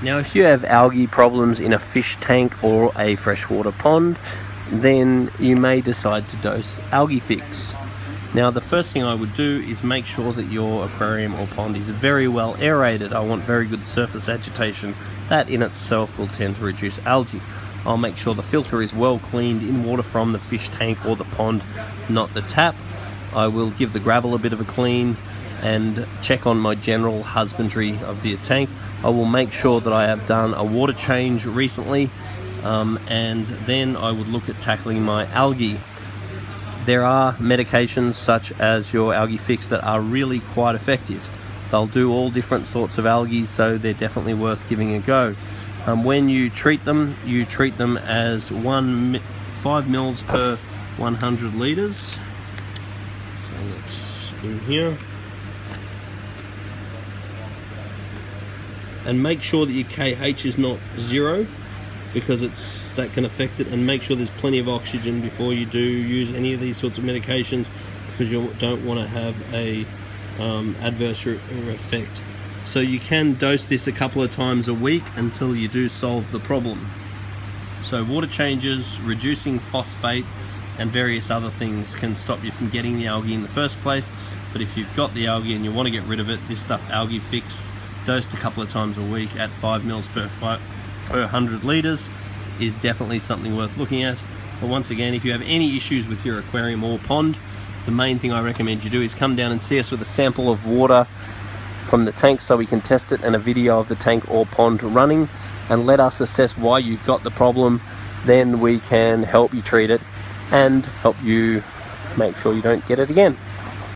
Now if you have algae problems in a fish tank or a freshwater pond, then you may decide to dose Algaefix. Now the first thing I would do is make sure that your aquarium or pond is very well aerated. I want very good surface agitation. That in itself will tend to reduce algae. I'll make sure the filter is well cleaned in water from the fish tank or the pond, not the tap. I will give the gravel a bit of a clean and check on my general husbandry of the tank. I will make sure that I have done a water change recently, and then I would look at tackling my algae. There are medications such as your Algaefix that are really quite effective. They'll do all different sorts of algae, so they're definitely worth giving a go. When you treat them as 5 mils per 100 litres. So let's in here. And make sure that your KH is not 0, because that can affect it, and make sure there's plenty of oxygen before you do use any of these sorts of medications, because you don't want to have a adverse effect. So you can dose this a couple of times a week until you do solve the problem. So water changes, reducing phosphate and various other things can stop you from getting the algae in the first place. But if you've got the algae and you want to get rid of it, this stuff Algaefix, dosed a couple of times a week at 5 mils per 100 litres, is definitely something worth looking at. But once again, if you have any issues with your aquarium or pond, the main thing I recommend you do is come down and see us with a sample of water from the tank so we can test it, and a video of the tank or pond running, and let us assess why you've got the problem. Then we can help you treat it and help you make sure you don't get it again.